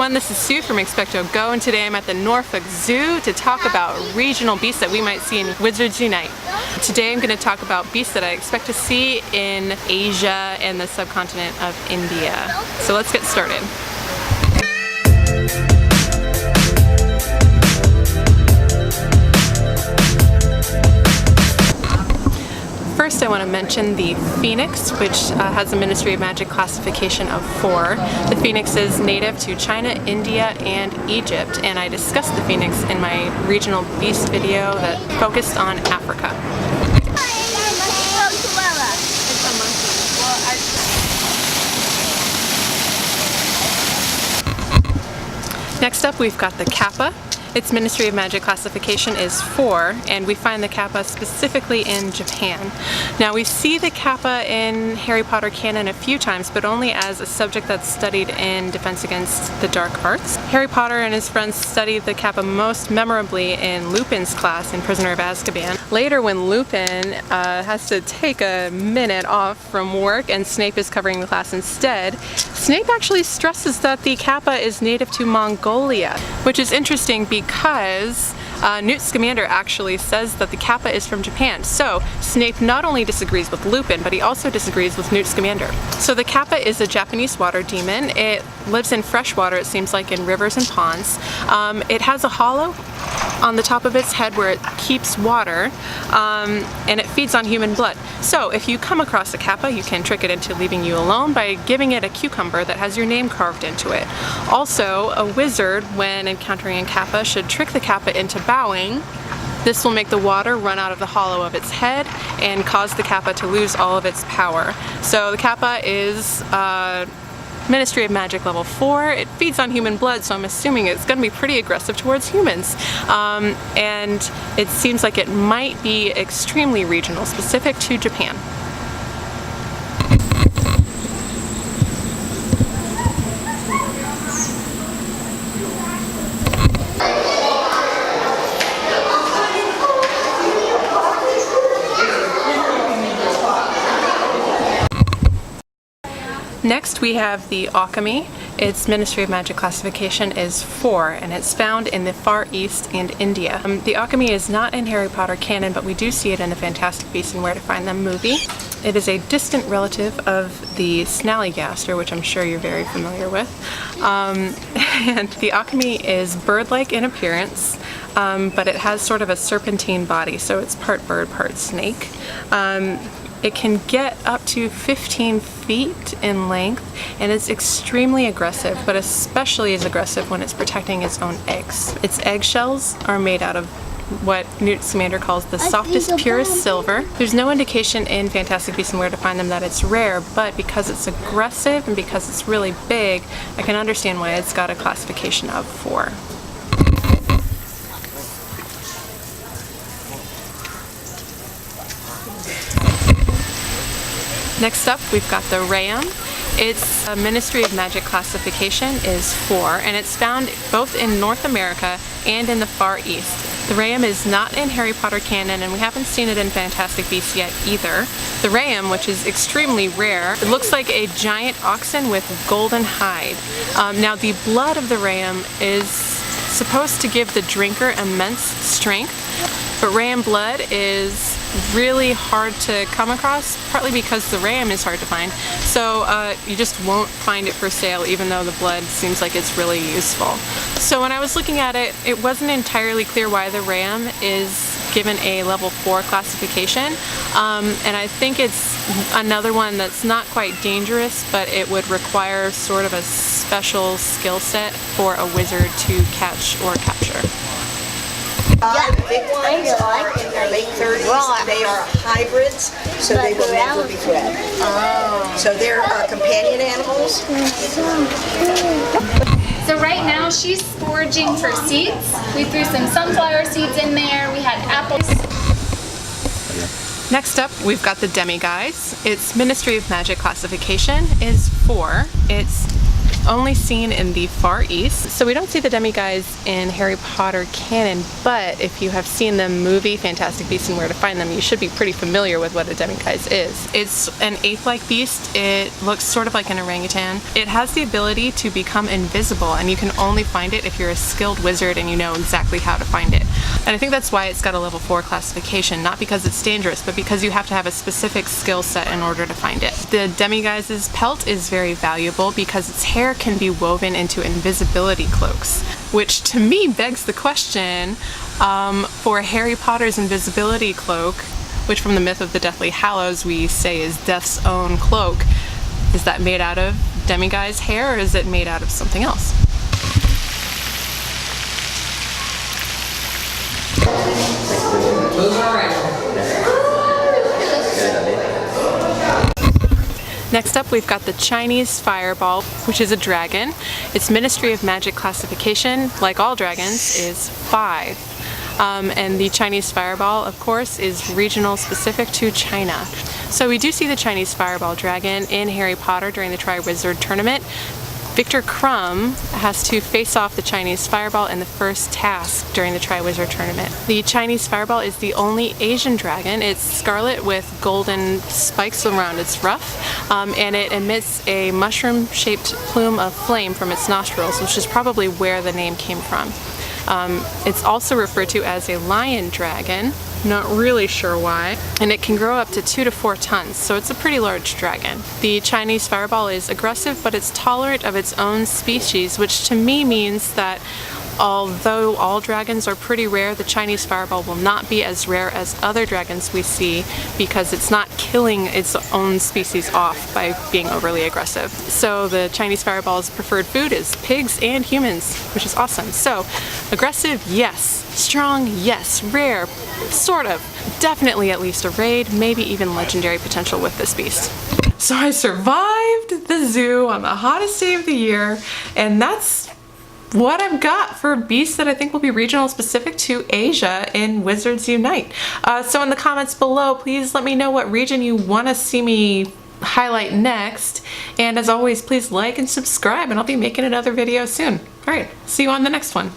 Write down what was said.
everyone, this is Sue from XpectoGO, and today I'm at the Norfolk Zoo to talk about regional beasts that we might see in Wizards Unite. Today I'm going to talk about beasts that I expect to see in Asia and the subcontinent of India. So let's get started. First, I want to mention the phoenix, which has a Ministry of Magic classification of 4. The phoenix is native to China, India, and Egypt, and I discussed the phoenix in my regional beast video that focused on Africa. Next up, we've got the Kappa. Its Ministry of Magic classification is 4, and we find the Kappa specifically in Japan. Now, we see the Kappa in Harry Potter canon a few times, but only as a subject that's studied in Defense Against the Dark Arts. Harry Potter and his friends studied the Kappa most memorably in Lupin's class in Prisoner of Azkaban. Later, when Lupin has to take a minute off from work and Snape is covering the class instead, Snape actually stresses that the Kappa is native to Mongolia, which is interesting because Newt Scamander actually says that the Kappa is from Japan. So Snape not only disagrees with Lupin, but he also disagrees with Newt Scamander. So the Kappa is a Japanese water demon. It lives in fresh water, it seems like, in rivers and ponds. It has a hollow on the top of its head where it keeps water, and it feeds on human blood. So if you come across a Kappa, you can trick it into leaving you alone by giving it a cucumber that has your name carved into it. Also, a wizard, when encountering a Kappa, should trick the Kappa into bowing. This will make the water run out of the hollow of its head and cause the Kappa to lose all of its power. So the Kappa is Ministry of Magic level 4. It feeds on human blood, so I'm assuming it's going to be pretty aggressive towards humans. And it seems like it might be extremely regional, specific to Japan. Next, we have the Alchemy. Its Ministry of Magic classification is 4, and it's found in the Far East and India. The Alchemy is not in Harry Potter canon, but we do see it in the Fantastic Beasts and Where to Find Them movie. It is a distant relative of the Snallygaster, which I'm sure you're very familiar with. And the Alchemy is bird-like in appearance, but it has sort of a serpentine body, so it's part bird, part snake. It can get up to 15 feet in length, and it's extremely aggressive, but especially is aggressive when it's protecting its own eggs. Its eggshells are made out of what Newt Scamander calls the softest, purest silver. There's no indication in Fantastic Beasts and Where to Find Them that it's rare, but because it's aggressive and because it's really big, I can understand why it's got a classification of 4. Next up, we've got the Ram. Its Ministry of Magic classification is 4, and it's found both in North America and in the Far East. The Ram is not in Harry Potter canon, and we haven't seen it in Fantastic Beasts yet either. The Ram, which is extremely rare, it looks like a giant oxen with golden hide. Now, the blood of the Ram is supposed to give the drinker immense strength, but ram blood is really hard to come across, partly because the ram is hard to find, so you just won't find it for sale, even though the blood seems like it's really useful. So when I was looking at it, it wasn't entirely clear why the ram is given a level 4 classification, and I think it's another one that's not quite dangerous, but it would require sort of a special skill set for a wizard to catch or capture. The big ones are in their late 30s. They are hybrids, so they will never be bred. So they're companion animals. So right now she's foraging for seeds. We threw some sunflower seeds in there. We had apples. Next up, we've got the Demiguys. Its Ministry of Magic classification is 4. It's only seen in the Far East. So we don't see the Demiguys in Harry Potter canon, but if you have seen the movie Fantastic Beasts and Where to Find Them, you should be pretty familiar with what a Demiguys is. It's an ape-like beast. It looks sort of like an orangutan. It has the ability to become invisible, and you can only find it if you're a skilled wizard and you know exactly how to find it. And I think that's why it's got a level 4 classification, not because it's dangerous, but because you have to have a specific skill set in order to find it. The Demiguys' pelt is very valuable because its hair can be woven into invisibility cloaks, which to me begs the question, for Harry Potter's invisibility cloak, which from the myth of the Deathly Hallows we say is Death's own cloak, is that made out of Demiguys' hair, or is it made out of something else? Next up, we've got the Chinese Fireball, which is a dragon. Its Ministry of Magic classification, like all dragons, is 5. And the Chinese Fireball, of course, is regional specific to China. So we do see the Chinese Fireball dragon in Harry Potter during the Triwizard Tournament. Victor Crumb has to face off the Chinese Fireball in the first task during the Triwizard Tournament. The Chinese Fireball is the only Asian dragon. It's scarlet with golden spikes around its ruff, and it emits a mushroom-shaped plume of flame from its nostrils, which is probably where the name came from. It's also referred to as a lion dragon, not really sure why, and it can grow up to 2 to 4 tons, so it's a pretty large dragon. The Chinese Fireball is aggressive, but it's tolerant of its own species, which to me means that although all dragons are pretty rare, the Chinese Fireball will not be as rare as other dragons we see because it's not killing its own species off by being overly aggressive. So the Chinese Fireball's preferred food is pigs and humans, which is awesome. So aggressive, yes. Strong, yes. Rare, sort of. Definitely at least a raid, maybe even legendary potential with this beast. So I survived the zoo on the hottest day of the year, and that's what I've got for beasts that I think will be regional specific to Asia in Wizards Unite. So in the comments below, please let me know what region you want to see me highlight next. And as always, please like and subscribe, and I'll be making another video soon. Alright, see you on the next one.